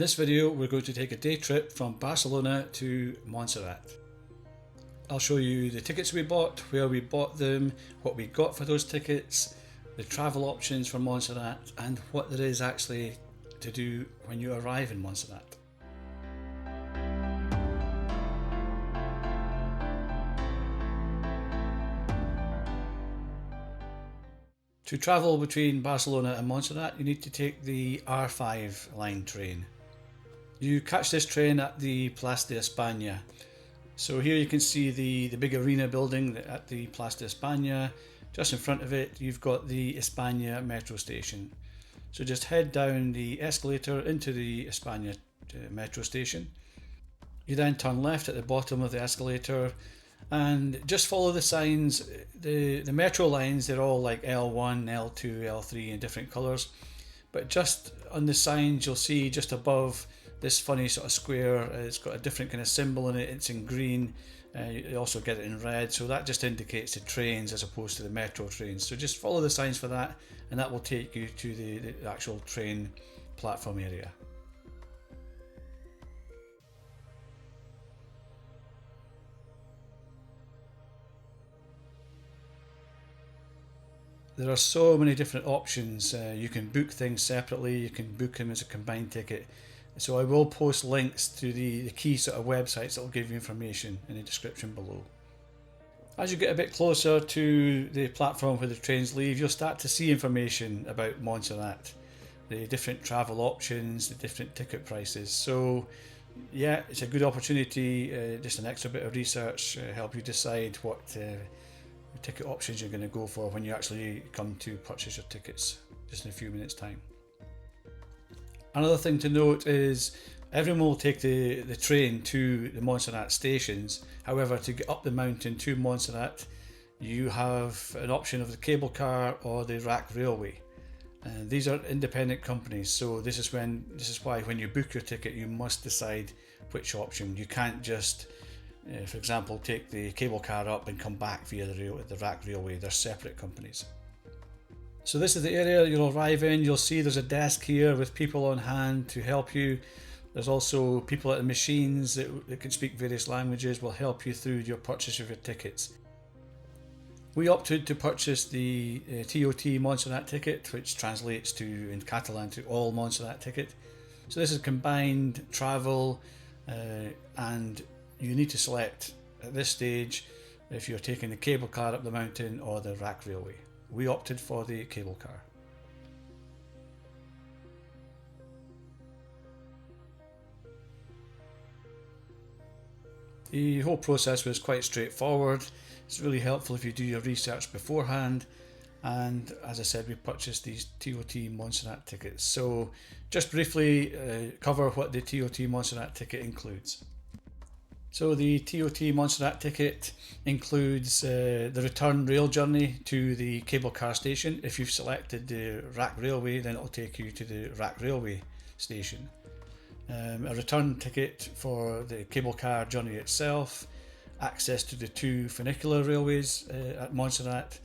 this video we're going to take a day trip from Barcelona to Montserrat. I'll show you the tickets we bought, where we bought them, what we got for those tickets, the travel options for Montserrat, and what there is actually to do when you arrive in Montserrat. To travel between Barcelona and Montserrat, you need to take the R5 line train. You catch this train at the Plaça d'Espanya. So here you can see the big arena building at the Plaça d'Espanya. Just in front of it, you've got the Espanya metro station. So just head down the escalator into the Espanya metro station. You then turn left at the bottom of the escalator and just follow the signs. The metro lines, they're all like L1, L2, L3 in different colours, but just on the signs you'll see just above this funny sort of square, it's got a different kind of symbol in it. It's in green, you also get it in red, so that just indicates the trains as opposed to the metro trains. So just follow the signs for that, and that will take you to the actual train platform area. There are so many different options. You can book things separately, you can book them as a combined ticket. So I will post links to the key sort of websites that will give you information in the description below. As you get a bit closer to the platform where the trains leave, you'll start to see information about Montserrat, the different travel options, the different ticket prices. So yeah, it's a good opportunity, just an extra bit of research, help you decide what ticket options you're going to go for when you actually come to purchase your tickets just in a few minutes time. Another thing to note is everyone will take the train to the Montserrat stations. However, to get up the mountain to Montserrat, you have an option of the cable car or the rack railway. These are independent companies, so this is why when you book your ticket you must decide which option. You can't just for example, take the cable car up and come back via the rack railway. They're separate companies. So this is the area you'll arrive in. You'll see there's a desk here with people on hand to help you. There's also people at the machines that can speak various languages, will help you through your purchase of your tickets. We opted to purchase the ToT Montserrat ticket, which translates to, in Catalan, to all Montserrat ticket. So this is combined travel, and you need to select at this stage if you're taking the cable car up the mountain or the rack railway. We opted for the cable car. The whole process was quite straightforward. It's really helpful if you do your research beforehand. And as I said, we purchased these ToT Montserrat tickets. So just briefly cover what the ToT Montserrat ticket includes. So the ToT Montserrat ticket includes the return rail journey to the cable car station. If you've selected the rack railway, then it will take you to the rack railway station. A return ticket for the cable car journey itself, access to the two funicular railways at Montserrat,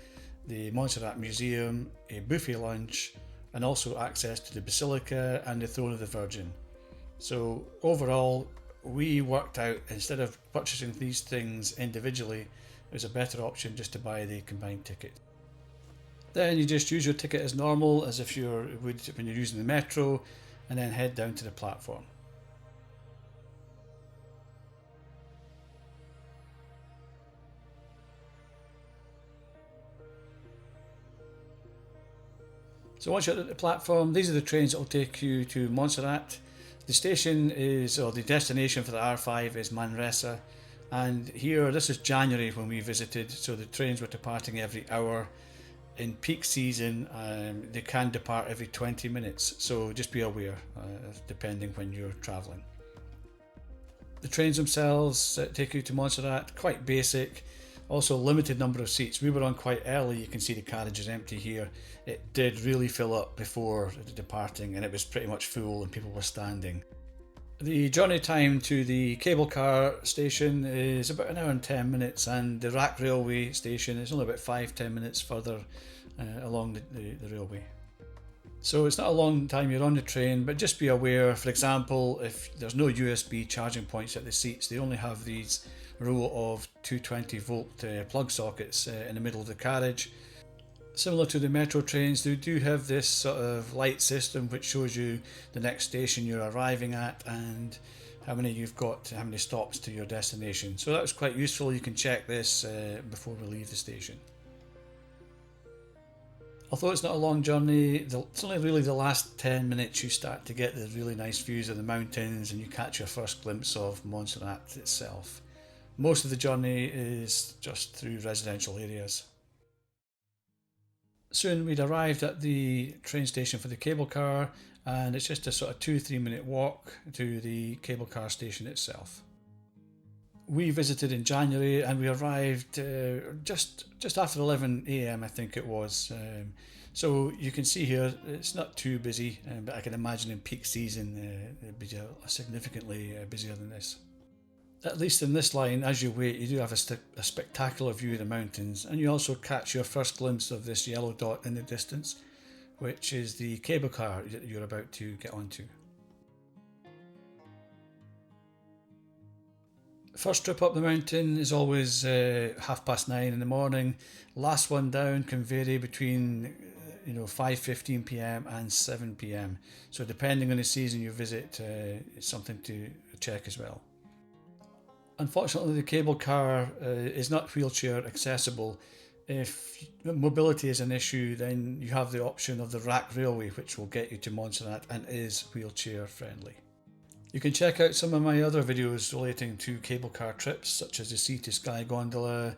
the Montserrat Museum, a buffet lunch, and also access to the Basilica and the Throne of the Virgin. So overall, we worked out, instead of purchasing these things individually, it was a better option just to buy the combined ticket. Then you just use your ticket as normal, as if you would when you're using the metro, and then head down to the platform. So once you're at the platform, these are the trains that will take you to Montserrat. The station is, or the destination for the R5 is Manresa, and here, this is January when we visited, so the trains were departing every hour. In peak season, they can depart every 20 minutes, so just be aware, depending when you're travelling. The trains themselves take you to Montserrat, quite basic. Also limited number of seats. We were on quite early, you can see the carriage is empty here. It did really fill up before departing, and it was pretty much full and people were standing. The journey time to the cable car station is about an hour and 10 minutes, and the rack railway station is only about 5-10 minutes further along the railway. So it's not a long time you're on the train, but just be aware, for example, if there's no USB charging points at the seats, they only have these row of 220 volt plug sockets in the middle of the carriage. Similar to the metro trains, they do have this sort of light system which shows you the next station you're arriving at and how many you've got, how many stops to your destination. So that was quite useful. You can check this before we leave the station. Although it's not a long journey, it's only really the last 10 minutes you start to get the really nice views of the mountains and you catch your first glimpse of Montserrat itself. Most of the journey is just through residential areas. Soon we'd arrived at the train station for the cable car, and it's just a sort of 2-3 minute walk to the cable car station itself. We visited in January and we arrived just after 11 AM I think it was. So you can see here it's not too busy, but I can imagine in peak season it'd be significantly busier than this. At least in this line, as you wait, you do have a spectacular view of the mountains, and you also catch your first glimpse of this yellow dot in the distance, which is the cable car that you're about to get onto. First trip up the mountain is always 9:30 in the morning. Last one down can vary between 5:15 p.m. and 7 p.m. So depending on the season you visit, it's something to check as well. Unfortunately, the cable car is not wheelchair accessible. If mobility is an issue, then you have the option of the rack railway, which will get you to Montserrat and is wheelchair friendly. You can check out some of my other videos relating to cable car trips, such as the Sea to Sky gondola,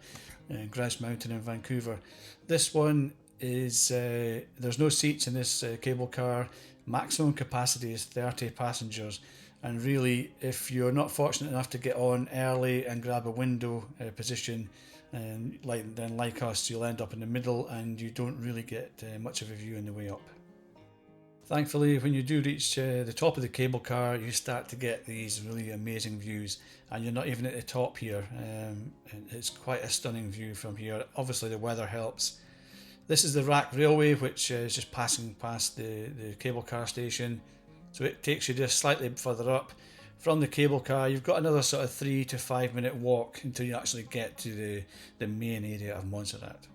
Grouse Mountain in Vancouver. This one is, there's no seats in this cable car. Maximum capacity is 30 passengers. And really, if you're not fortunate enough to get on early and grab a window position, then like us, you'll end up in the middle and you don't really get much of a view on the way up. Thankfully, when you do reach the top of the cable car, you start to get these really amazing views, and you're not even at the top here. It's quite a stunning view from here. Obviously, the weather helps. This is the rack railway, which is just passing past the cable car station. So it takes you just slightly further up. From the cable car, you've got another sort of 3 to 5 minute walk until you actually get to the main area of Montserrat.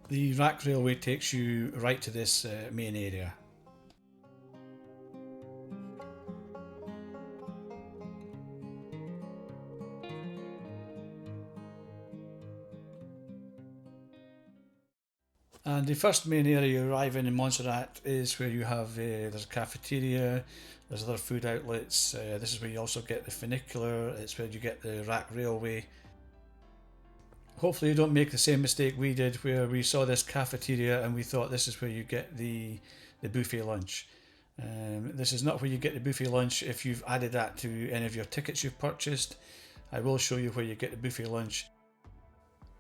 The rack railway takes you right to this main area. And the first main area you arrive in Montserrat is where you have, there's a cafeteria, there's other food outlets, this is where you also get the funicular, it's where you get the rack railway. Hopefully you don't make the same mistake we did, where we saw this cafeteria and we thought this is where you get the buffet lunch. This is not where you get the buffet lunch if you've added that to any of your tickets you've purchased. I will show you where you get the buffet lunch.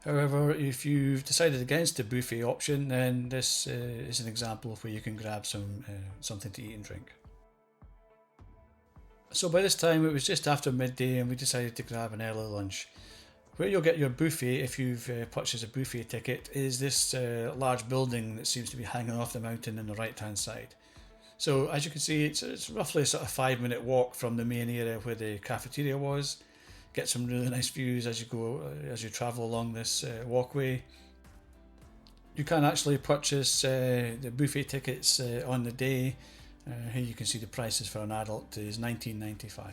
However, if you've decided against the buffet option, then this is an example of where you can grab something to eat and drink. So by this time it was just after midday and we decided to grab an early lunch. Where you'll get your buffet, if you've purchased a buffet ticket, is this large building that seems to be hanging off the mountain on the right hand side. So as you can see, it's roughly a sort of 5 minute walk from the main area where the cafeteria was. Get some really nice views as you travel along this walkway. You can actually purchase the buffet tickets on the day. Here you can see the prices for an adult is $19.95.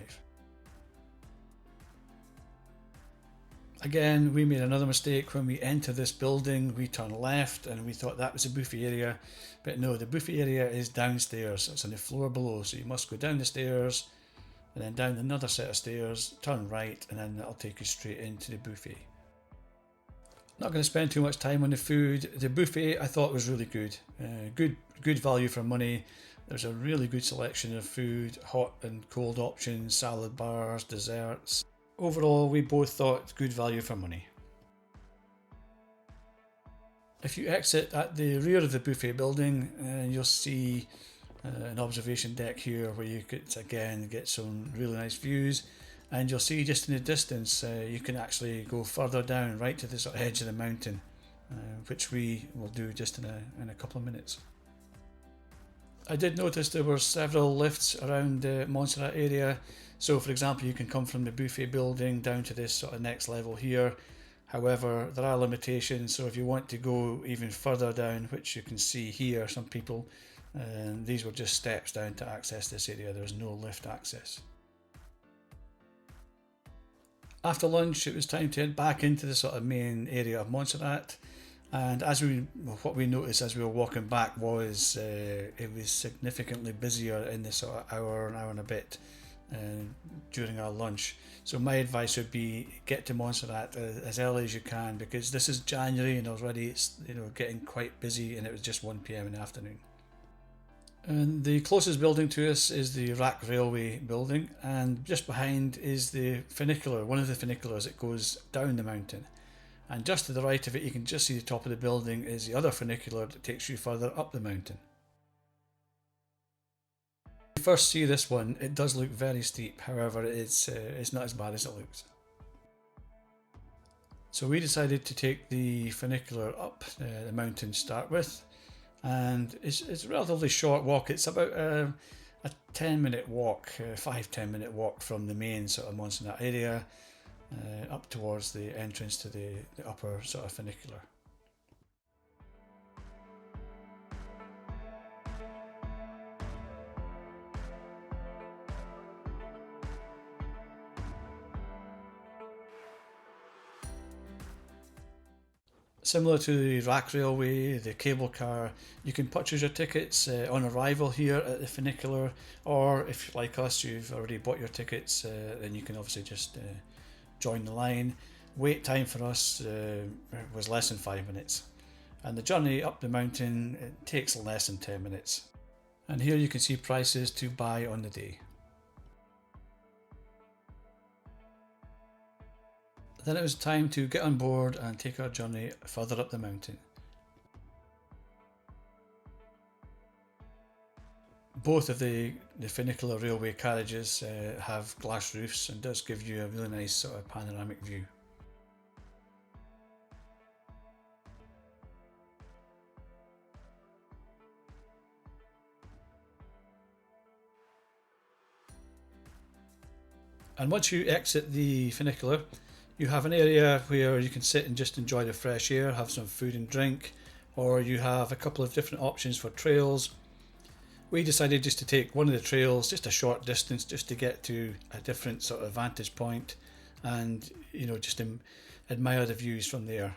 Again, we made another mistake when we entered this building. We turned left and we thought that was the buffet area, but no, the buffet area is downstairs. It's on the floor below, so you must go down the stairs and then down another set of stairs, turn right, and then that'll take you straight into the buffet. Not going to spend too much time on the food. The buffet I thought was really good. Good value for money. There's a really good selection of food, hot and cold options, salad bars, desserts. Overall, we both thought good value for money. If you exit at the rear of the buffet building, you'll see an observation deck here where you could again get some really nice views, and you'll see just in the distance you can actually go further down right to the sort of edge of the mountain, which we will do just in a couple of minutes. I did notice there were several lifts around the Montserrat area. So for example, you can come from the buffet building down to this sort of next level here. However, there are limitations, so if you want to go even further down, which you can see here, some people, these were just steps down to access this area. There was no lift access. After lunch, it was time to head back into the sort of main area of Montserrat. And what we noticed as we were walking back was it was significantly busier in the sort of hour and a bit during our lunch. So my advice would be get to Montserrat as early as you can, because this is January and already it's getting quite busy, and it was just 1 p.m. in the afternoon. And the closest building to us is the Rack Railway building, and just behind is the funicular, one of the funiculars that goes down the mountain. And just to the right of it, you can just see the top of the building is the other funicular that takes you further up the mountain. When you first see this one, it does look very steep, however it's not as bad as it looks. So we decided to take the funicular up the mountain to start with, and it's a relatively short walk. It's about a 10-minute walk, 5-10 minute walk from the main sort of Montserrat area up towards the entrance to the upper sort of funicular. Similar to the Rack Railway, the cable car, you can purchase your tickets on arrival here at the funicular, or if like us, you've already bought your tickets, then you can obviously just join the line. Wait time for us was less than 5 minutes, and the journey up the mountain, it takes less than 10 minutes. And here you can see prices to buy on the day. Then it was time to get on board and take our journey further up the mountain. Both of the funicular railway carriages have glass roofs and does give you a really nice sort of panoramic view. And once you exit the funicular, you have an area where you can sit and just enjoy the fresh air, have some food and drink, or you have a couple of different options for trails. We decided just to take one of the trails, just a short distance, just to get to a different sort of vantage point and, just admire the views from there.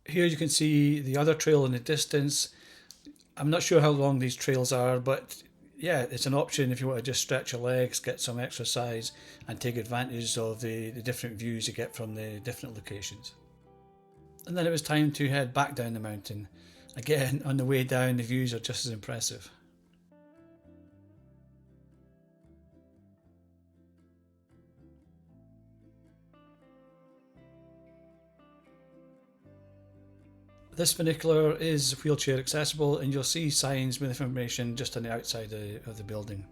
Here you can see the other trail in the distance. I'm not sure how long these trails are, but yeah, it's an option if you want to just stretch your legs, get some exercise, and take advantage of the different views you get from the different locations. And then it was time to head back down the mountain. Again, on the way down, the views are just as impressive. This funicular is wheelchair accessible, and you'll see signs with information just on the outside of the building.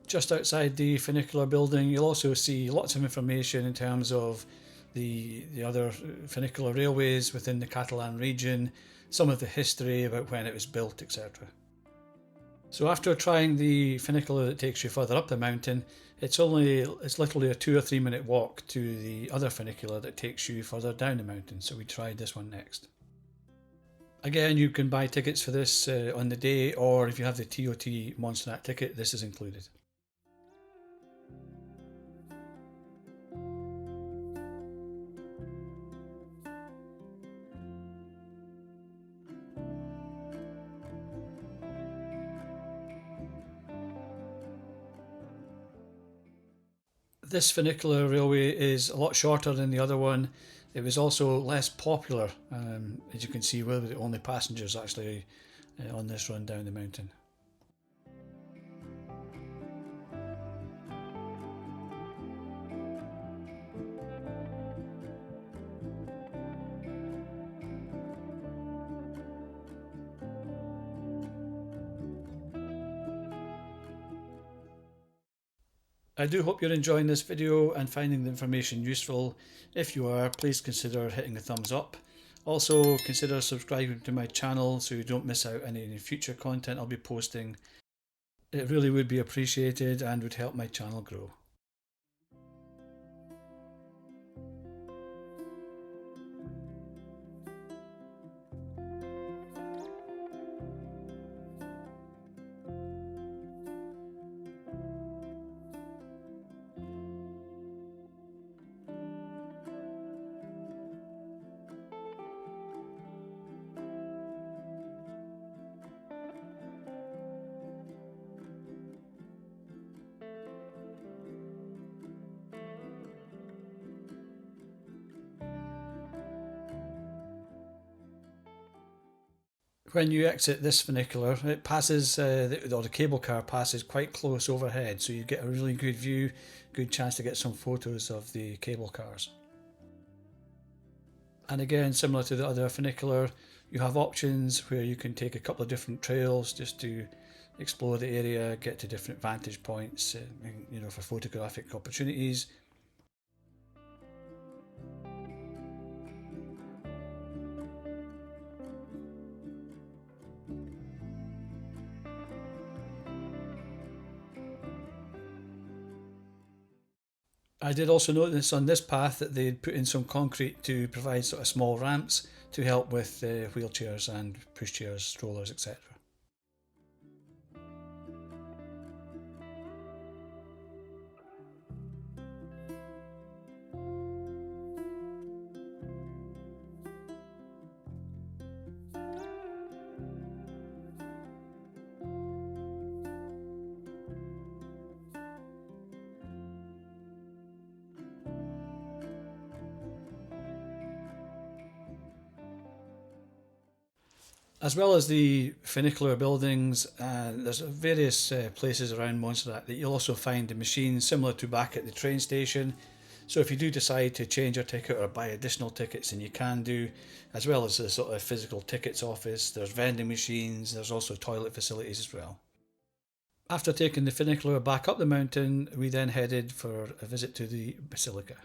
Just outside the funicular building, you'll also see lots of information in terms of the other funicular railways within the Catalan region, some of the history about when it was built, etc. So after trying the funicular that takes you further up the mountain, it's literally a 2 or 3 minute walk to the other funicular that takes you further down the mountain. So we tried this one next. Again, you can buy tickets for this on the day, or if you have the ToT Montserrat ticket, this is included. This funicular railway is a lot shorter than the other one. It was also less popular. As you can see, we're the only passengers actually on this run down the mountain. I do hope you're enjoying this video and finding the information useful. If you are, please consider hitting the thumbs up. Also consider subscribing to my channel so you don't miss out on any future content I'll be posting. It really would be appreciated and would help my channel grow. When you exit this funicular, it passes, the cable car passes quite close overhead, so you get a really good view, good chance to get some photos of the cable cars. And again, similar to the other funicular, you have options where you can take a couple of different trails just to explore the area, get to different vantage points, for photographic opportunities. I did also notice on this path that they'd put in some concrete to provide sort of small ramps to help with wheelchairs and pushchairs, strollers, etc. As well as the funicular buildings, there's various places around Montserrat that you'll also find the machines similar to back at the train station. So if you do decide to change your ticket or buy additional tickets, then you can do, as well as the sort of physical tickets office. There's vending machines, there's also toilet facilities as well. After taking the funicular back up the mountain, we then headed for a visit to the Basilica.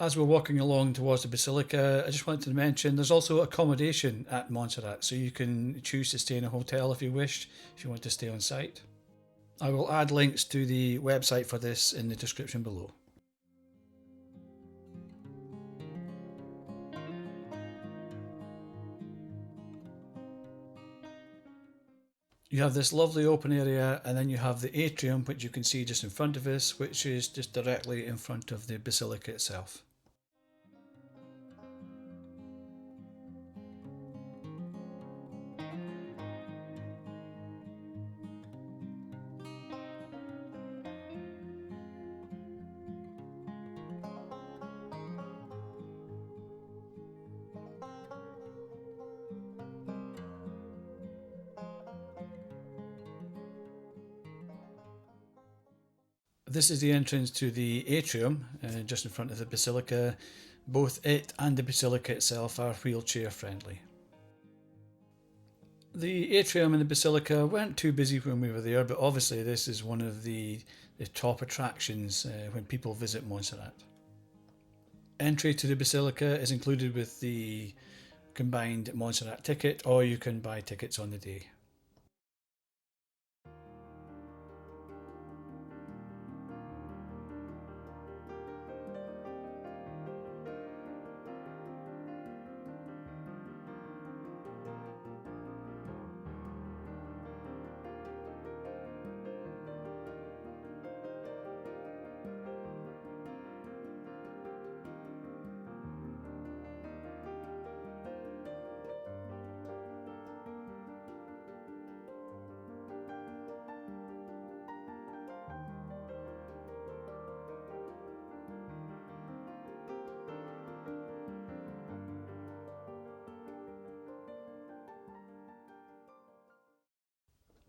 As we're walking along towards the Basilica, I just wanted to mention there's also accommodation at Montserrat, so you can choose to stay in a hotel if you wish, if you want to stay on site. I will add links to the website for this in the description below. You have this lovely open area, and then you have the atrium, which you can see just in front of us, which is just directly in front of the Basilica itself. This is the entrance to the atrium, just in front of the Basilica. Both it and the Basilica itself are wheelchair friendly. The atrium and the Basilica weren't too busy when we were there, but obviously this is one of the top attractions when people visit Montserrat. Entry to the Basilica is included with the combined Montserrat ticket, or you can buy tickets on the day.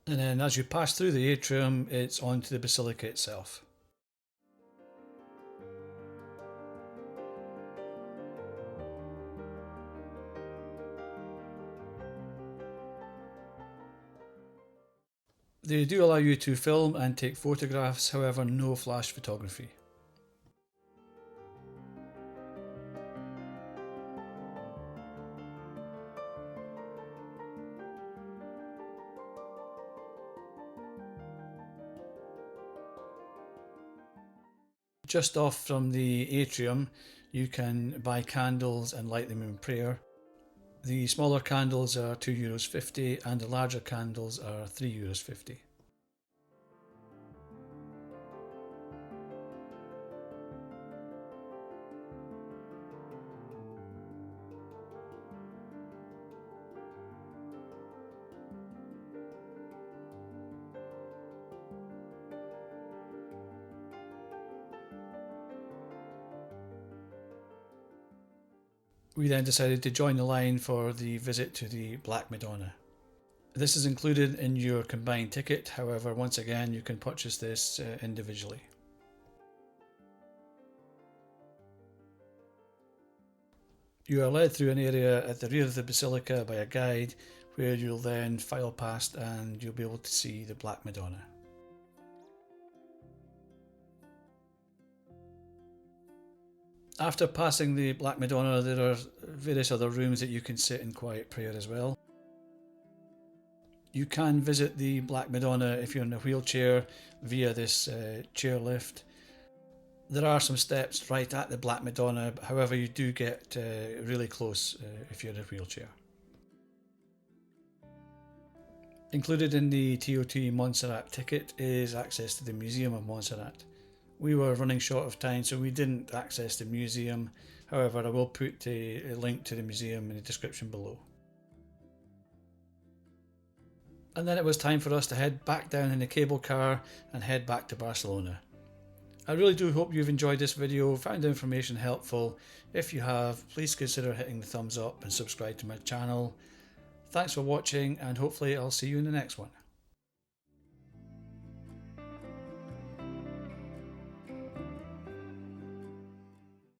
And then as you pass through the atrium, it's onto the Basilica itself. They do allow you to film and take photographs, however no flash photography. Just off from the atrium you can buy candles and light them in prayer. The smaller candles are €2.50 and the larger candles are €3.50. We then decided to join the line for the visit to the Black Madonna. This is included in your combined ticket, however once again you can purchase this individually. You are led through an area at the rear of the Basilica by a guide where you'll then file past and you'll be able to see the Black Madonna. After passing the Black Madonna, there are various other rooms that you can sit in quiet prayer as well. You can visit the Black Madonna if you're in a wheelchair via this chair lift. There are some steps right at the Black Madonna, however you do get really close if you're in a wheelchair. Included in the ToT Montserrat ticket is access to the Museum of Montserrat. We were running short of time, so we didn't access the museum. However, I will put a link to the museum in the description below. And then it was time for us to head back down in the cable car and head back to Barcelona. I really do hope you've enjoyed this video, found the information helpful. If you have, please consider hitting the thumbs up and subscribe to my channel. Thanks for watching, and hopefully I'll see you in the next one.